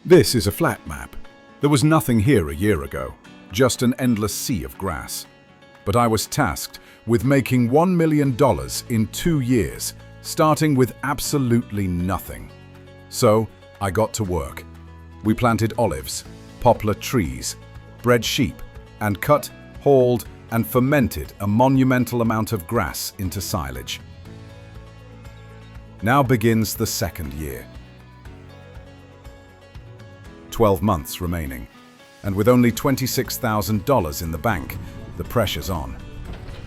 This is a flat map. There was nothing here a year ago, just an endless sea of grass. But I was tasked with making $1 million in 2 years, starting with absolutely nothing. So I got to work. We planted olives, poplar trees, bred sheep, and cut, hauled, and fermented a monumental amount of grass into silage. Now begins the second year. 12 months remaining, and with only $26,000 in the bank, the pressure's on.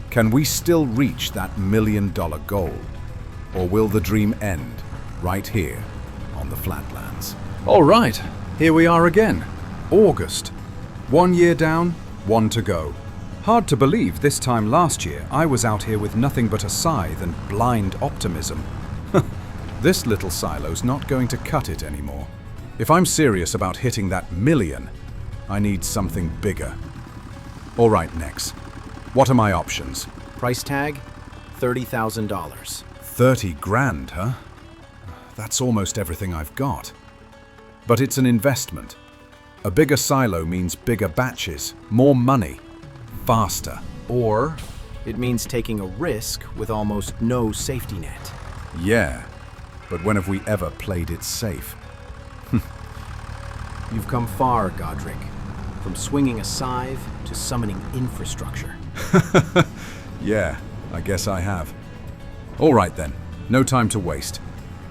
Can we still reach that $1 million goal? Or will the dream end right here on the flatlands? All right, here we are again. August. 1 year down, 1 to go. Hard to believe this time last year I was out here with nothing but a scythe and blind optimism. This little silo's not going to cut it anymore. If I'm serious about hitting that million, I need something bigger. All right, Nex. What are my options? Price tag, $30,000. 30 grand, huh? That's almost everything I've got. But it's an investment. A bigger silo means bigger batches, more money, faster. Or it means taking a risk with almost no safety net. Yeah, but when have we ever played it safe? You've come far, Godric. From swinging a scythe to summoning infrastructure. Yeah, I guess I have. All right then, no time to waste.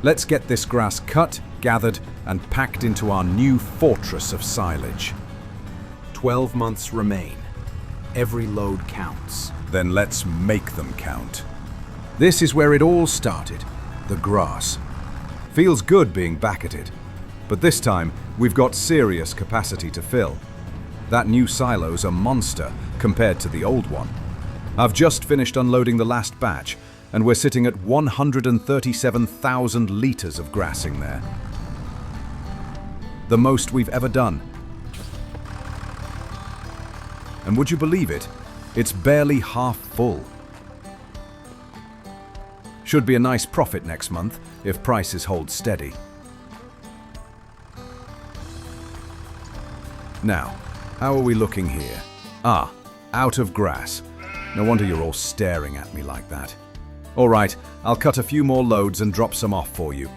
Let's get this grass cut, gathered, and packed into our new fortress of silage. 12 months remain. Every load counts. Then let's make them count. This is where it all started, the grass. Feels good being back at it, but this time we've got serious capacity to fill. That new silo's a monster compared to the old one. I've just finished unloading the last batch, and we're sitting at 137,000 liters of grassing there. The most we've ever done. And would you believe it? It's barely half full. Should be a nice profit next month if prices hold steady. Now, how are we looking here? Ah, out of grass. No wonder you're all staring at me like that. All right, I'll cut a few more loads and drop some off for you.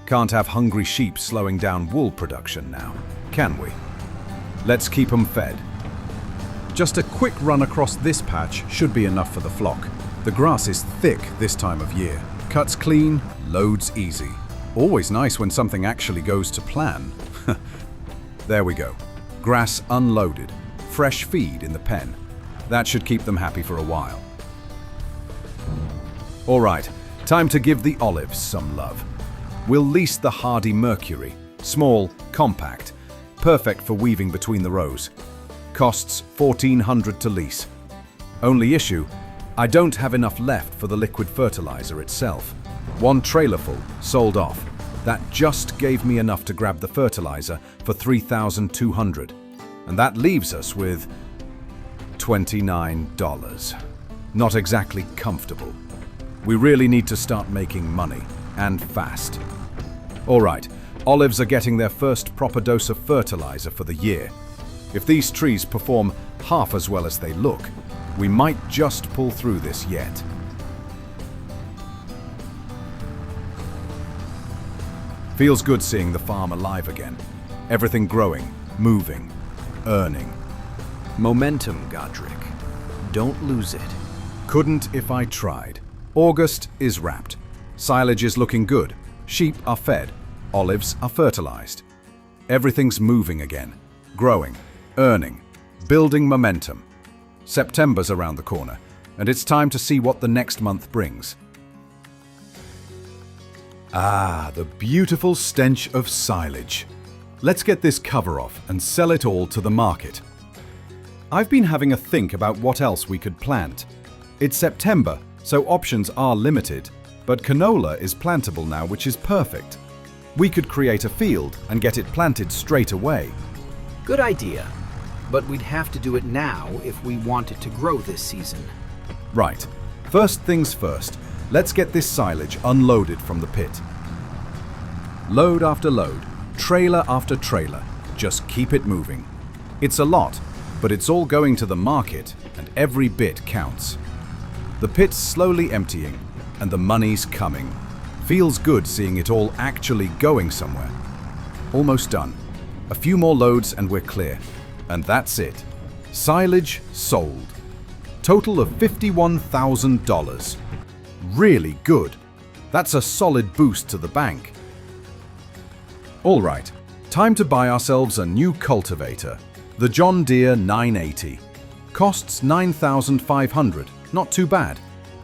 Can't have hungry sheep slowing down wool production now, can we? Let's keep them fed. Just a quick run across this patch should be enough for the flock. The grass is thick this time of year. Cuts clean, loads easy. Always nice when something actually goes to plan. There we go. Grass unloaded. Fresh feed in the pen. That should keep them happy for a while. All right, time to give the olives some love. We'll lease the hardy Mercury. Small, compact, perfect for weaving between the rows. Costs $1,400 to lease. Only issue, I don't have enough left for the liquid fertilizer itself. 1 trailerful sold off. That just gave me enough to grab the fertilizer for $3,200. And that leaves us with $29. Not exactly comfortable. We really need to start making money, and fast. All right, olives are getting their first proper dose of fertilizer for the year. If these trees perform half as well as they look, we might just pull through this yet. Feels good seeing the farm alive again. Everything growing, moving, earning. Momentum, Godric. Don't lose it. Couldn't if I tried. August is wrapped. Silage is looking good. Sheep are fed. Olives are fertilized. Everything's moving again. Growing, earning, building momentum. September's around the corner, and it's time to see what the next month brings. Ah, the beautiful stench of silage. Let's get this cover off and sell it all to the market. I've been having a think about what else we could plant. It's September, so options are limited, but canola is plantable now, which is perfect. We could create a field and get it planted straight away. Good idea, but we'd have to do it now if we wanted to grow this season. Right. First things first, let's get this silage unloaded from the pit. Load after load, Trailer after trailer, just keep it moving. It's a lot, but it's all going to the market, and every bit counts. The pit's slowly emptying, and the money's coming. Feels good seeing it all actually going somewhere. Almost done. A few more loads and we're clear. And that's it. Silage sold. Total of $51,000. Really good. That's a solid boost to the bank. All right, time to buy ourselves a new cultivator. The John Deere 980. Costs $9,500, not too bad,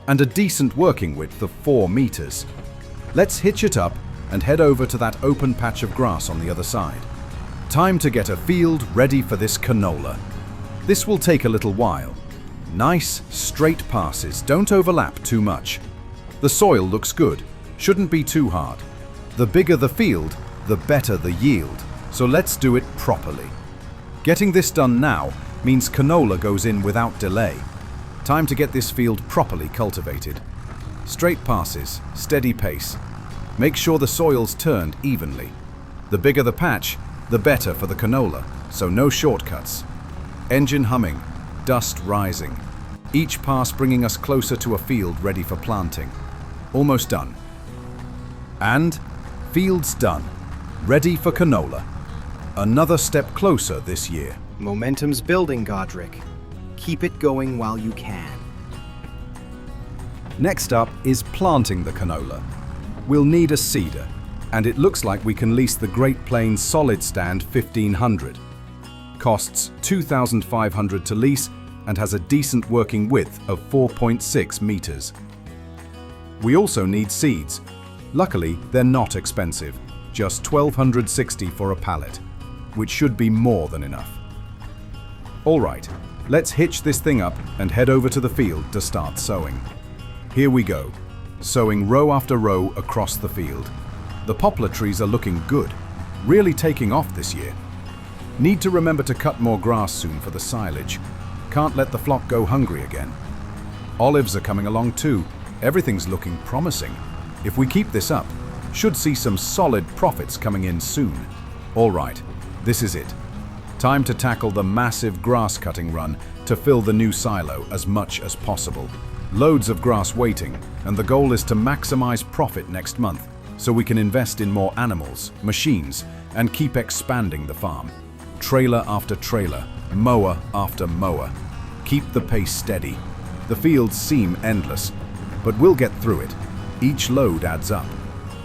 and a decent working width of 4 meters. Let's hitch it up and head over to that open patch of grass on the other side. Time to get a field ready for this canola. This will take a little while. Nice, straight passes, don't overlap too much. The soil looks good, shouldn't be too hard. The bigger the field, the better the yield, so let's do it properly. Getting this done now means canola goes in without delay. Time to get this field properly cultivated. Straight passes, steady pace. Make sure the soil's turned evenly. The bigger the patch, the better for the canola, so no shortcuts. Engine humming, dust rising. Each pass bringing us closer to a field ready for planting. Almost done. And field's done. Ready for canola. Another step closer this year. Momentum's building, Godric. Keep it going while you can. Next up is planting the canola. We'll need a seeder, and it looks like we can lease the Great Plains Solid Stand 1500. Costs $2,500 to lease and has a decent working width of 4.6 meters. We also need seeds. Luckily, they're not expensive, just $1,260 for a pallet, which should be more than enough. All right, let's hitch this thing up and head over to the field to start sowing. Here we go, sowing row after row across the field. The poplar trees are looking good, really taking off this year. Need to remember to cut more grass soon for the silage. Can't let the flock go hungry again. Olives are coming along too. Everything's looking promising. If we keep this up, should see some solid profits coming in soon. All right, this is it. Time to tackle the massive grass cutting run to fill the new silo as much as possible. Loads of grass waiting, and the goal is to maximize profit next month so we can invest in more animals, machines, and keep expanding the farm. Trailer after trailer, mower after mower. Keep the pace steady. The fields seem endless, but we'll get through it. Each load adds up.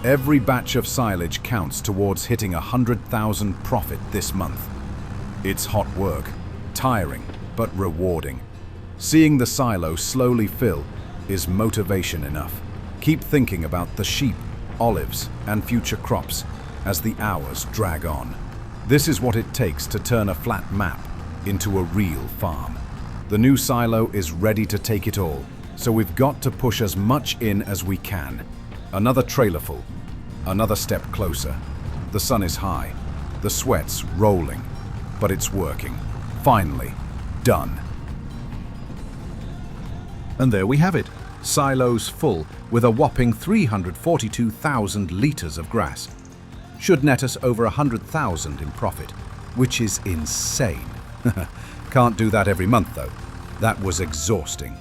Every batch of silage counts towards hitting 100,000 profit this month. It's hot work, tiring, but rewarding. Seeing the silo slowly fill is motivation enough. Keep thinking about the sheep, olives, and future crops as the hours drag on. This is what it takes to turn a flat map into a real farm. The new silo is ready to take it all, so we've got to push as much in as we can. Another trailerful, another step closer. The sun is high, the sweat's rolling, but it's working. Finally, done. And there we have it. Silos full with a whopping 342,000 liters of grass. Should net us over 100,000 in profit, which is insane. Can't do that every month though. That was exhausting.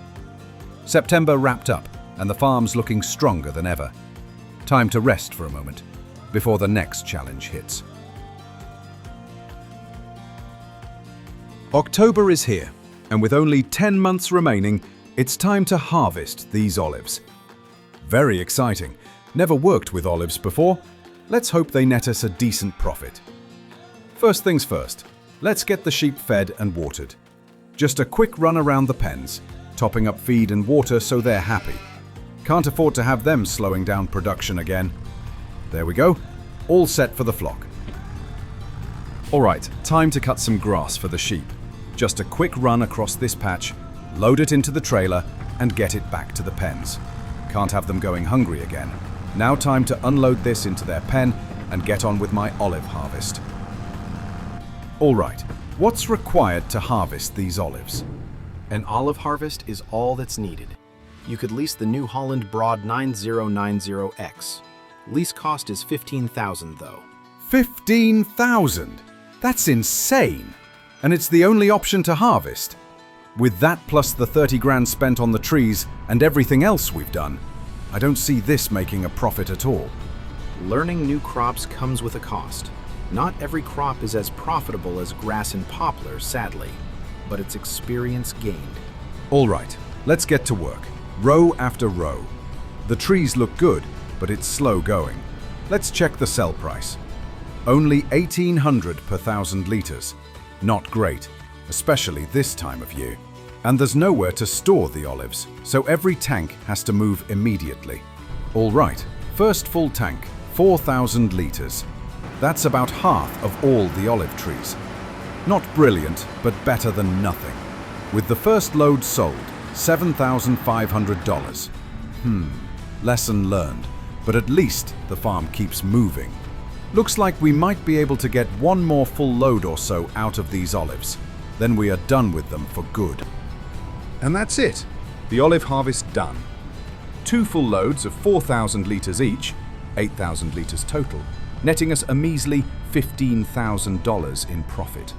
September wrapped up and the farm's looking stronger than ever. Time to rest for a moment before the next challenge hits. October is here, and with only 10 months remaining, it's time to harvest these olives. Very exciting. Never worked with olives before. Let's hope they net us a decent profit. First things first, let's get the sheep fed and watered. Just a quick run around the pens, topping up feed and water so they're happy. Can't afford to have them slowing down production again. There we go, all set for the flock. All right, time to cut some grass for the sheep. Just a quick run across this patch, load it into the trailer, and get it back to the pens. Can't have them going hungry again. Now time to unload this into their pen and get on with my olive harvest. All right, what's required to harvest these olives? An olive harvest is all that's needed. You could lease the New Holland Broad 9090X. Lease cost is $15,000 though. 15,000! That's insane! And it's the only option to harvest. With that plus the 30 grand spent on the trees and everything else we've done, I don't see this making a profit at all. Learning new crops comes with a cost. Not every crop is as profitable as grass and poplar, sadly, but it's experience gained. All right, let's get to work. Row after row. The trees look good, but it's slow going. Let's check the sell price. Only 1,800 per 1,000 litres. Not great, especially this time of year. And there's nowhere to store the olives, so every tank has to move immediately. All right, first full tank, 4,000 litres. That's about half of all the olive trees. Not brilliant, but better than nothing. With the first load sold, $7,500. Lesson learned, but at least the farm keeps moving. Looks like we might be able to get one more full load or so out of these olives. Then we are done with them for good. And that's it. The olive harvest done. 2 full loads of 4,000 litres each, 8,000 litres total, netting us a measly $15,000 in profit.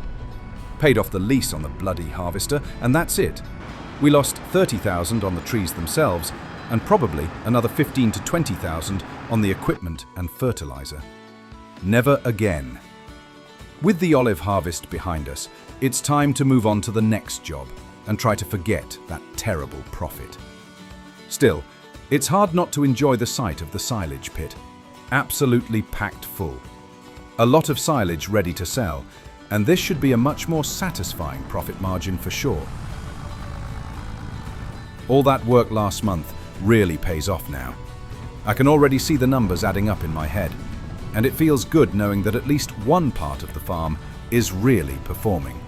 Paid off the lease on the bloody harvester, and that's it. We lost $30,000 on the trees themselves, and probably another $15,000 to $20,000 on the equipment and fertilizer. Never again. With the olive harvest behind us, it's time to move on to the next job and try to forget that terrible profit. Still, it's hard not to enjoy the sight of the silage pit. Absolutely packed full. A lot of silage ready to sell, and this should be a much more satisfying profit margin for sure. All that work last month really pays off now. I can already see the numbers adding up in my head, and it feels good knowing that at least one part of the farm is really performing.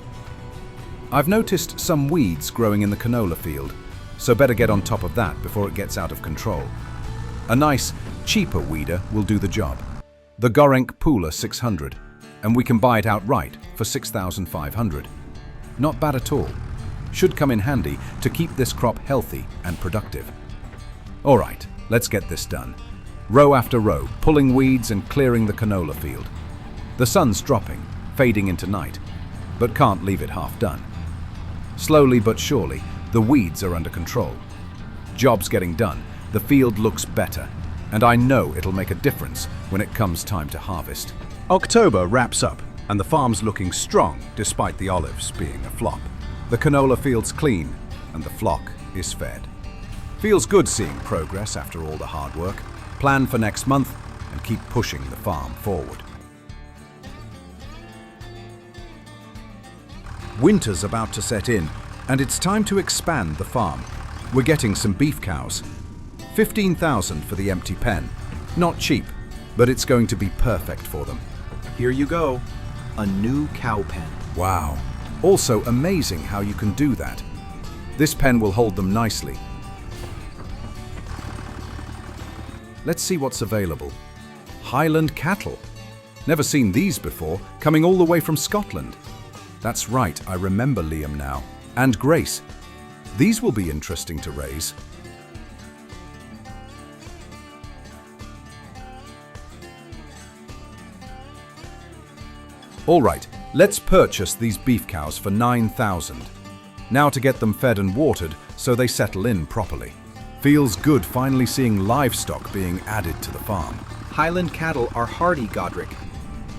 I've noticed some weeds growing in the canola field, so better get on top of that before it gets out of control. A nice, cheaper weeder will do the job. The Godric Poplar 600, and we can buy it outright for $6,500. Not bad at all. Should come in handy to keep this crop healthy and productive. All right, let's get this done. Row after row, pulling weeds and clearing the canola field. The sun's dropping, fading into night, but can't leave it half done. Slowly but surely, the weeds are under control. Job's getting done, the field looks better, and I know it'll make a difference when it comes time to harvest. October wraps up, and the farm's looking strong despite the olives being a flop. The canola field's clean, and the flock is fed. Feels good seeing progress after all the hard work. Plan for next month and keep pushing the farm forward. Winter's about to set in, and it's time to expand the farm. We're getting some beef cows. $15,000 for the empty pen. Not cheap, but it's going to be perfect for them. Here you go, a new cow pen. Wow. Also amazing how you can do that. This pen will hold them nicely. Let's see what's available. Highland cattle. Never seen these before, coming all the way from Scotland. That's right, I remember Liam now. And Grace. These will be interesting to raise. All right, let's purchase these beef cows for $9,000. Now to get them fed and watered so they settle in properly. Feels good finally seeing livestock being added to the farm. Highland cattle are hardy, Godric.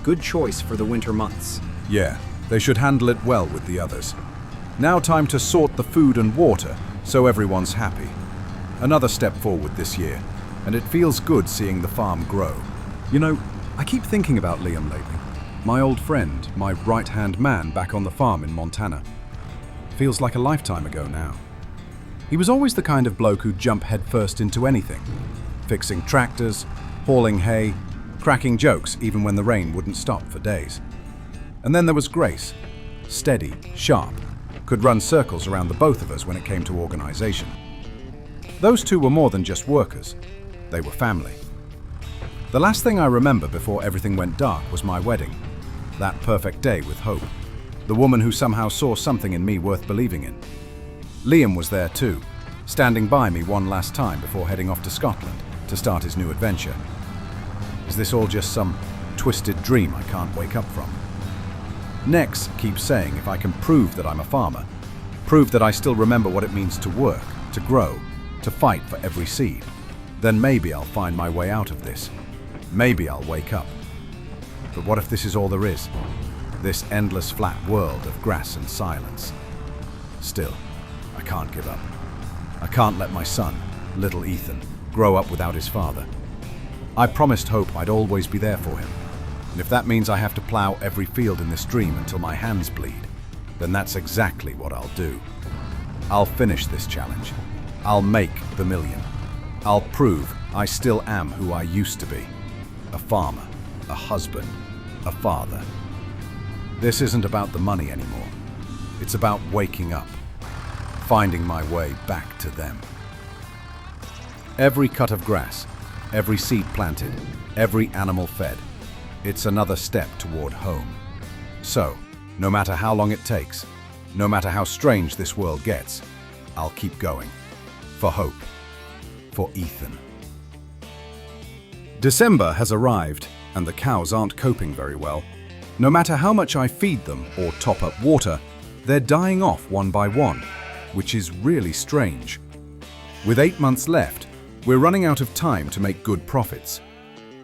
Good choice for the winter months. Yeah, they should handle it well with the others. Now time to sort the food and water so everyone's happy. Another step forward this year, and it feels good seeing the farm grow. You know, I keep thinking about Liam lately. My old friend, my right-hand man back on the farm in Montana. Feels like a lifetime ago now. He was always the kind of bloke who'd jump headfirst into anything. Fixing tractors, hauling hay, cracking jokes even when the rain wouldn't stop for days. And then there was Grace. Steady, sharp, could run circles around the both of us when it came to organization. Those two were more than just workers. They were family. The last thing I remember before everything went dark was my wedding. That perfect day with Hope. The woman who somehow saw something in me worth believing in. Liam was there too, standing by me one last time before heading off to Scotland to start his new adventure. Is this all just some twisted dream I can't wake up from. Nex keeps saying if I can prove that I'm a farmer, prove that I still remember what it means to work, to grow, to fight for every seed, then maybe I'll find my way out of this. Maybe I'll wake up. But what if this is all there is? This endless flat world of grass and silence. Still, I can't give up. I can't let my son, little Ethan, grow up without his father. I promised Hope I'd always be there for him. And if that means I have to plow every field in this dream until my hands bleed, then that's exactly what I'll do. I'll finish this challenge. I'll make the million. I'll prove I still am who I used to be. A farmer, a husband, a father. This isn't about the money anymore. It's about waking up, finding my way back to them. Every cut of grass, every seed planted, every animal fed, it's another step toward home. So, no matter how long it takes, no matter how strange this world gets, I'll keep going. For Hope. For Ethan. December has arrived, and the cows aren't coping very well. No matter how much I feed them or top up water, they're dying off one by one, which is really strange. With 8 months left, we're running out of time to make good profits.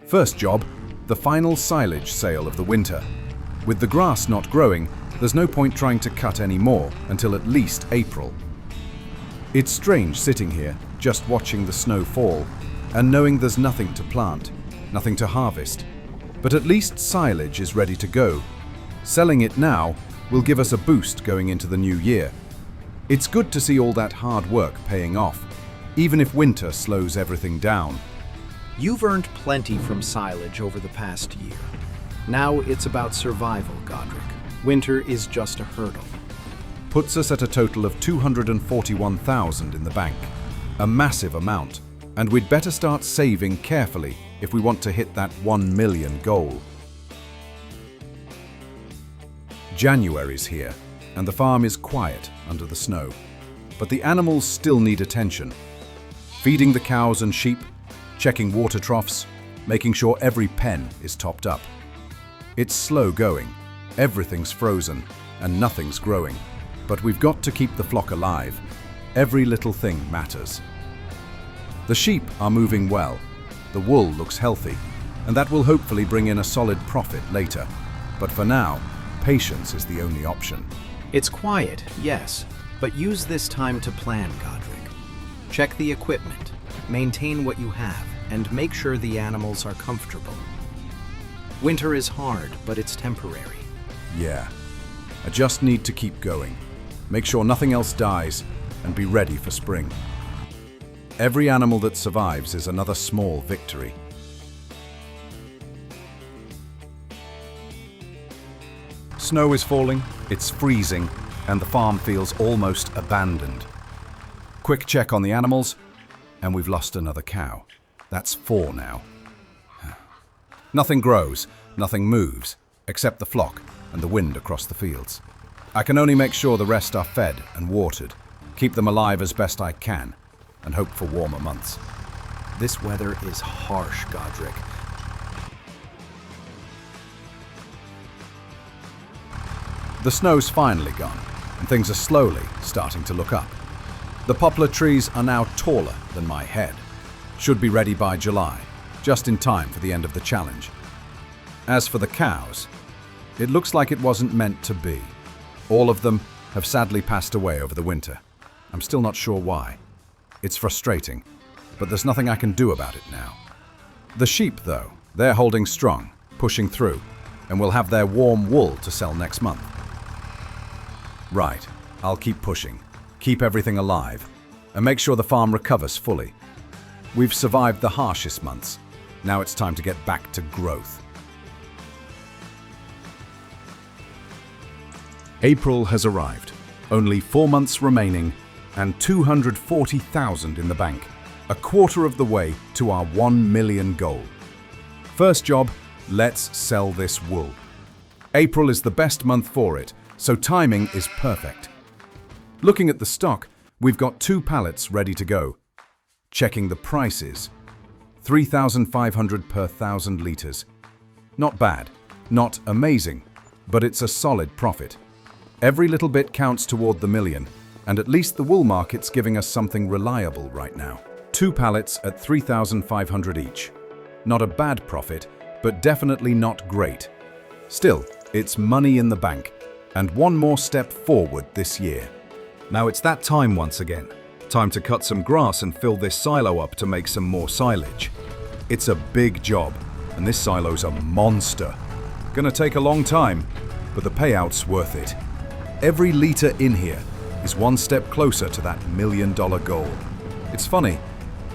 First job, the final silage sale of the winter. With the grass not growing, there's no point trying to cut any more until at least April. It's strange sitting here, just watching the snow fall, and knowing there's nothing to plant, nothing to harvest. But at least silage is ready to go. Selling it now will give us a boost going into the new year. It's good to see all that hard work paying off, even if winter slows everything down. You've earned plenty from silage over the past year. Now it's about survival, Godric. Winter is just a hurdle. Puts us at a total of 241,000 in the bank. A massive amount, and we'd better start saving carefully if we want to hit that 1 million goal. January's here, and the farm is quiet under the snow. But the animals still need attention. Feeding the cows and sheep, checking water troughs, making sure every pen is topped up. It's slow going, everything's frozen, and nothing's growing. But we've got to keep the flock alive. Every little thing matters. The sheep are moving well, the wool looks healthy, and that will hopefully bring in a solid profit later. But for now, patience is the only option. It's quiet, yes, but use this time to plan, Godric. Check the equipment, maintain what you have, and make sure the animals are comfortable. Winter is hard, but it's temporary. Yeah, I just need to keep going. Make sure nothing else dies, and be ready for spring. Every animal that survives is another small victory. Snow is falling, it's freezing, and the farm feels almost abandoned. Quick check on the animals, and we've lost another cow. That's 4 now. Nothing grows, nothing moves, except the flock and the wind across the fields. I can only make sure the rest are fed and watered, keep them alive as best I can, and hope for warmer months. This weather is harsh, Godric. The snow's finally gone, and things are slowly starting to look up. The poplar trees are now taller than my head. Should be ready by July, just in time for the end of the challenge. As for the cows, it looks like it wasn't meant to be. All of them have sadly passed away over the winter. I'm still not sure why. It's frustrating, but there's nothing I can do about it now. The sheep, though, they're holding strong, pushing through, and will have their warm wool to sell next month. Right, I'll keep pushing, keep everything alive, and make sure the farm recovers fully. We've survived the harshest months. Now it's time to get back to growth. April has arrived. Only 4 months remaining and 240,000 in the bank. A quarter of the way to our 1 million goal. First job, let's sell this wool. April is the best month for it, so timing is perfect. Looking at the stock, we've got 2 pallets ready to go. Checking the prices. 3,500 per 1,000 litres. Not bad, not amazing, but it's a solid profit. Every little bit counts toward the million, and at least the wool market's giving us something reliable right now. 2 pallets at 3,500 each. Not a bad profit, but definitely not great. Still, it's money in the bank, and one more step forward this year. Now it's that time once again. Time to cut some grass and fill this silo up to make some more silage. It's a big job, and this silo's a monster. Gonna take a long time, but the payout's worth it. Every liter in here is one step closer to that $1 million goal. It's funny,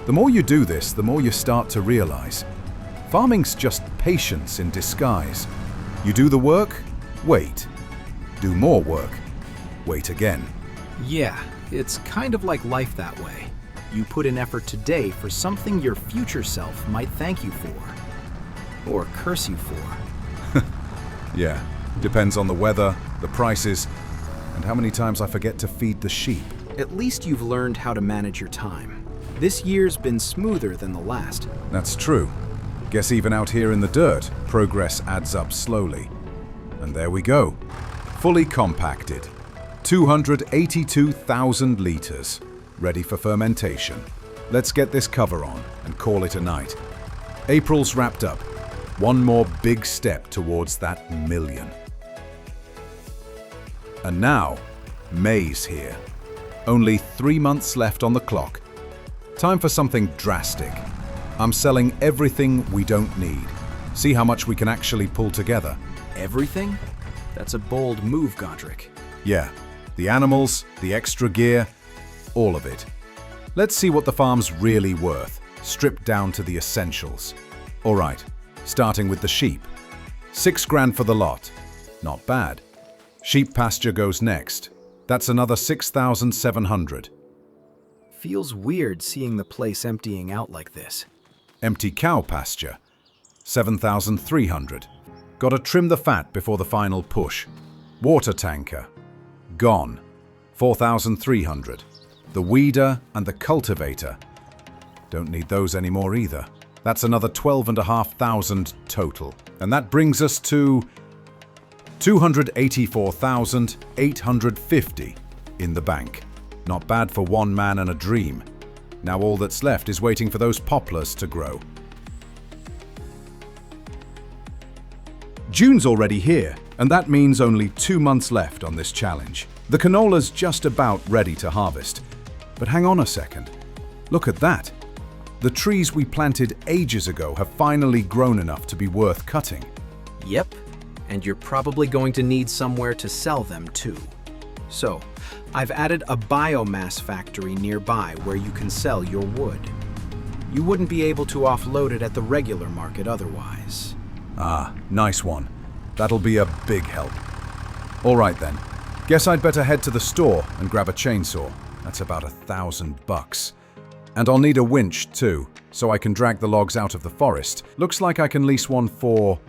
the more you do this, the more you start to realize. Farming's just patience in disguise. You do the work, wait. Do more work, wait again. Yeah, it's kind of like life that way. You put in effort today for something your future self might thank you for. Or curse you for. Yeah, depends on the weather, the prices, and how many times I forget to feed the sheep. At least you've learned how to manage your time. This year's been smoother than the last. That's true. Guess even out here in the dirt, progress adds up slowly. And there we go. Fully compacted. 282,000 liters. Ready for fermentation. Let's get this cover on and call it a night. April's wrapped up. One more big step towards that million. And now, May's here. Only 3 months left on the clock. Time for something drastic. I'm selling everything we don't need. See how much we can actually pull together. Everything? That's a bold move, Godric. Yeah, the animals, the extra gear, all of it. Let's see what the farm's really worth, stripped down to the essentials. All right, starting with the sheep. 6 grand for the lot. Not bad. Sheep pasture goes next. That's another 6,700. Feels weird seeing the place emptying out like this. Empty cow pasture. 7,300. Gotta trim the fat before the final push. Water tanker. Gone. 4,300. The weeder and the cultivator. Don't need those anymore either. That's another 12,500 total. And that brings us to 284,850 in the bank. Not bad for one man and a dream. Now all that's left is waiting for those poplars to grow. June's already here, and that means only 2 months left on this challenge. The canola's just about ready to harvest. But hang on a second. Look at that. The trees we planted ages ago have finally grown enough to be worth cutting. Yep, and you're probably going to need somewhere to sell them too. So, I've added a biomass factory nearby where you can sell your wood. You wouldn't be able to offload it at the regular market otherwise. Ah, nice one. That'll be a big help. All right then. Guess I'd better head to the store and grab a chainsaw. That's about $1,000. And I'll need a winch too, so I can drag the logs out of the forest. Looks like I can lease one for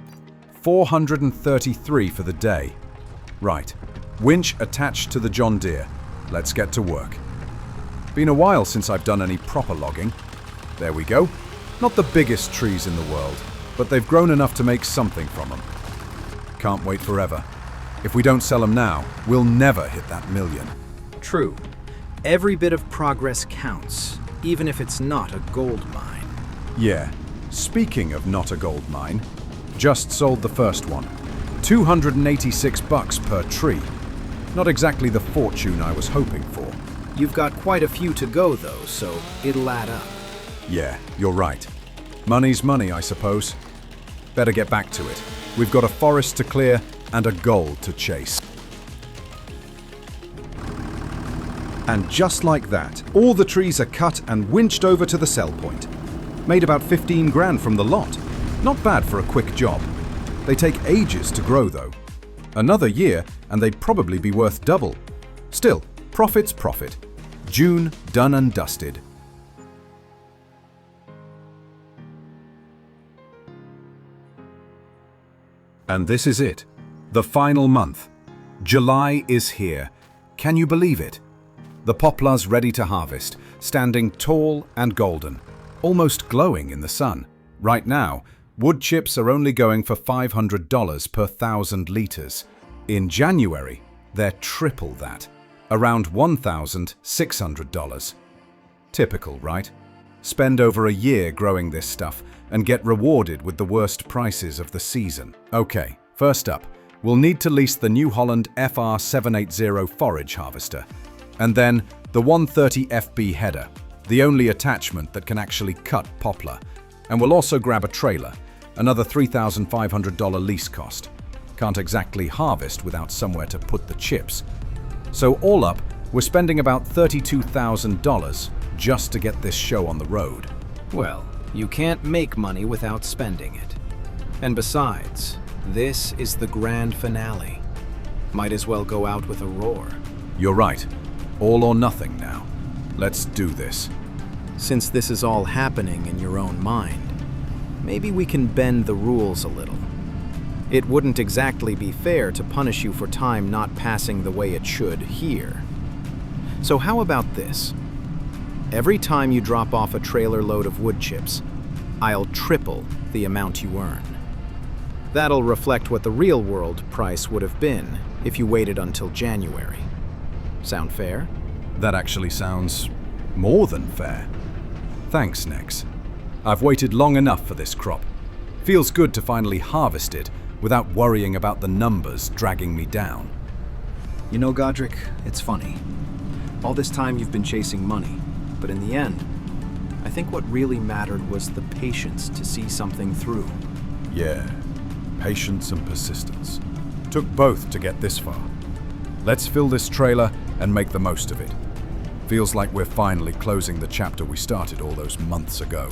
433 for the day. Right. Winch attached to the John Deere. Let's get to work. Been a while since I've done any proper logging. There we go. Not the biggest trees in the world, but they've grown enough to make something from them. Can't wait forever. If we don't sell them now, we'll never hit that $1 million. True. Every bit of progress counts, even if it's not a gold mine. Yeah. Speaking of not a gold mine, just sold the first one. $286 per tree. Not exactly the fortune I was hoping for. You've got quite a few to go though, so it'll add up. Yeah, you're right. Money's money, I suppose. Better get back to it. We've got a forest to clear and a goal to chase. And just like that, all the trees are cut and winched over to the sell point. Made about 15 grand from the lot. Not bad for a quick job. They take ages to grow though. Another year and they'd probably be worth double. Still, profit's profit. June done and dusted. And this is it. The final month. July is here. Can you believe it? The poplar's ready to harvest, standing tall and golden, almost glowing in the sun. Right now, Wood chips are only going for $500 per 1,000 liters. In January, they're triple that, around $1,600. Typical, right? Spend over a year growing this stuff and get rewarded with the worst prices of the season. Okay, first up, we'll need to lease the New Holland FR780 forage harvester, and then the 130 FB header, the only attachment that can actually cut poplar, and we'll also grab a trailer, another $3,500 lease cost. Can't exactly harvest without somewhere to put the chips. So all up, we're spending about $32,000 just to get this show on the road. Well, you can't make money without spending it. And besides, this is the grand finale. Might as well go out with a roar. You're right. All or nothing now. Let's do this. Since this is all happening in your own mind, maybe we can bend the rules a little. It wouldn't exactly be fair to punish you for time not passing the way it should here. So how about this? Every time you drop off a trailer load of wood chips, I'll triple the amount you earn. That'll reflect what the real world price would have been if you waited until January. Sound fair? That actually sounds more than fair. Thanks, Nex. I've waited long enough for this crop. Feels good to finally harvest it without worrying about the numbers dragging me down. You know, Godric, it's funny. All this time you've been chasing money, but in the end, I think what really mattered was the patience to see something through. Yeah, patience and persistence. Took both to get this far. Let's fill this trailer and make the most of it. Feels like we're finally closing the chapter we started all those months ago.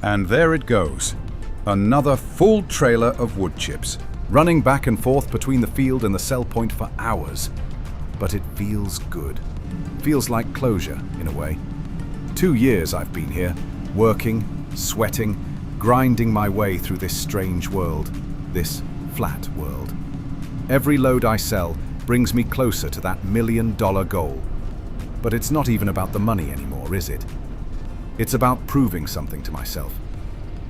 And there it goes. Another full trailer of wood chips, running back and forth between the field and the sell point for hours. But it feels good. Feels like closure, in a way. 2 years I've been here, working, sweating, grinding my way through this strange world, this flat world. Every load I sell brings me closer to that $1 million goal. But it's not even about the money anymore, is it? It's about proving something to myself.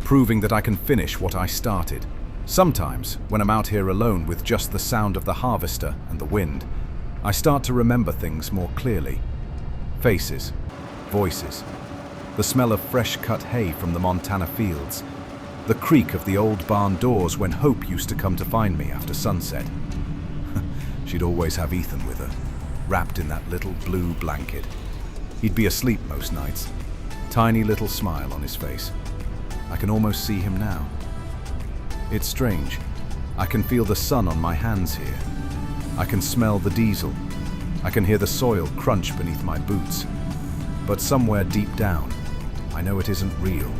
Proving that I can finish what I started. Sometimes, when I'm out here alone with just the sound of the harvester and the wind, I start to remember things more clearly. Faces, voices, the smell of fresh-cut hay from the Montana fields, the creak of the old barn doors when Hope used to come to find me after sunset. She'd always have Ethan with her, wrapped in that little blue blanket. He'd be asleep most nights, tiny little smile on his face. I can almost see him now. It's strange. I can feel the sun on my hands here. I can smell the diesel. I can hear the soil crunch beneath my boots. But somewhere deep down, I know it isn't real.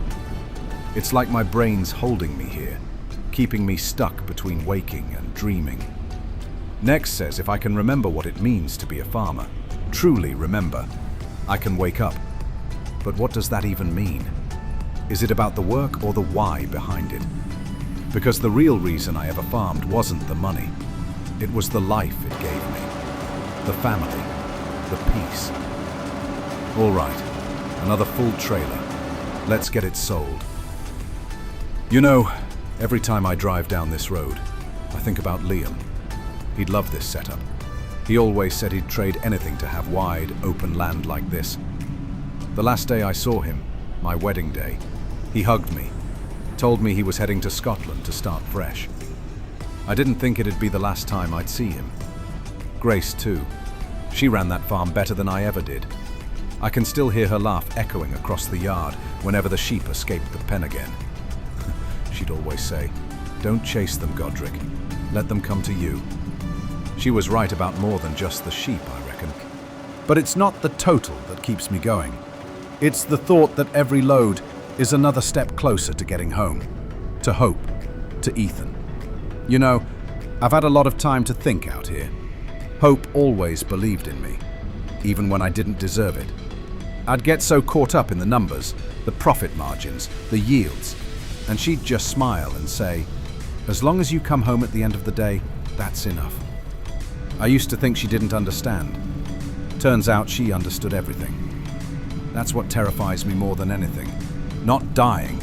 It's like my brain's holding me here, keeping me stuck between waking and dreaming. Nex says if I can remember what it means to be a farmer, truly remember, I can wake up. But what does that even mean? Is it about the work or the why behind it? Because the real reason I ever farmed wasn't the money. It was the life it gave me. The family. The peace. All right, another full trailer. Let's get it sold. You know, every time I drive down this road, I think about Liam. He'd love this setup. He always said he'd trade anything to have wide, open land like this. The last day I saw him, my wedding day, he hugged me, told me he was heading to Scotland to start fresh. I didn't think it'd be the last time I'd see him. Grace, too. She ran that farm better than I ever did. I can still hear her laugh echoing across the yard whenever the sheep escaped the pen again. She'd always say, "Don't chase them, Godric. Let them come to you." She was right about more than just the sheep, I reckon. But it's not the total that keeps me going. It's the thought that every load is another step closer to getting home, to Hope, to Ethan. You know, I've had a lot of time to think out here. Hope always believed in me, even when I didn't deserve it. I'd get so caught up in the numbers, the profit margins, the yields, and she'd just smile and say, "As long as you come home at the end of the day, that's enough." I used to think she didn't understand. Turns out she understood everything. That's what terrifies me more than anything. Not dying,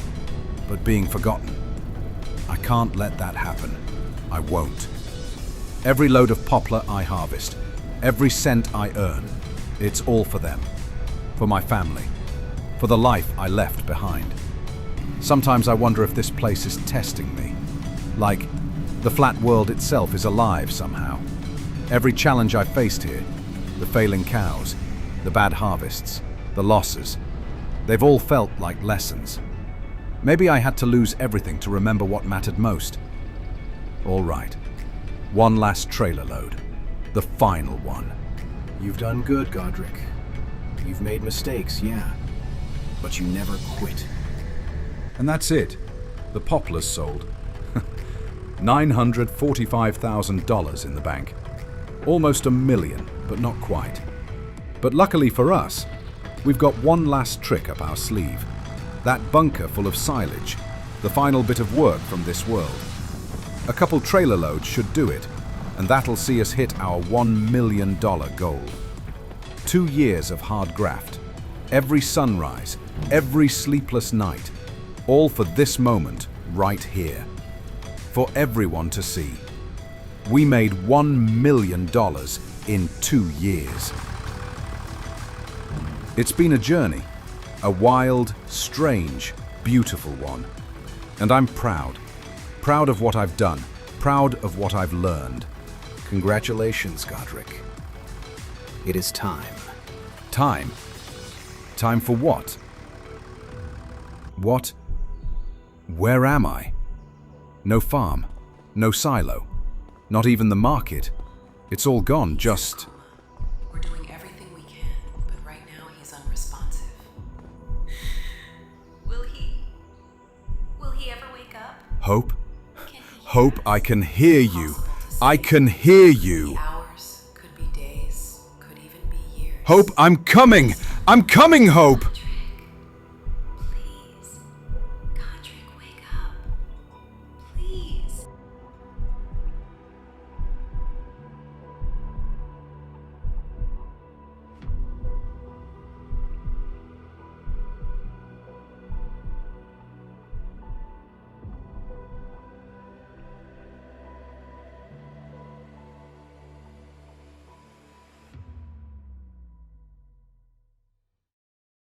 but being forgotten. I can't let that happen. I won't. Every load of poplar I harvest, every cent I earn, it's all for them. For my family. For the life I left behind. Sometimes I wonder if this place is testing me. Like, the flat world itself is alive somehow. Every challenge I faced here, the failing cows, the bad harvests, the losses, they've all felt like lessons. Maybe I had to lose everything to remember what mattered most. All right. One last trailer load. The final one. You've done good, Godric. You've made mistakes, yeah. But you never quit. And that's it. The poplars sold. $945,000 in the bank. Almost $1 million, but not quite. But luckily for us, we've got one last trick up our sleeve. That bunker full of silage, the final bit of work from this world. A couple trailer loads should do it, and that'll see us hit our $1 million goal. 2 years of hard graft, every sunrise, every sleepless night, all for this moment right here. For everyone to see. We made $1 million in 2 years. It's been a journey, a wild, strange, beautiful one. And I'm proud. Proud of what I've done, proud of what I've learned. Congratulations, Godric. It is time. Time? Time for what? What? Where am I? No farm, no silo, not even the market. It's all gone, just... We're doing everything we can, but right now he's unresponsive. Will he ever wake up? Hope? Can he hear Hope, us? I can hear you. Impossible to I say. can hear Could be you. hours, could be days, could even be years. Hope, I'm coming! I'm coming, Hope!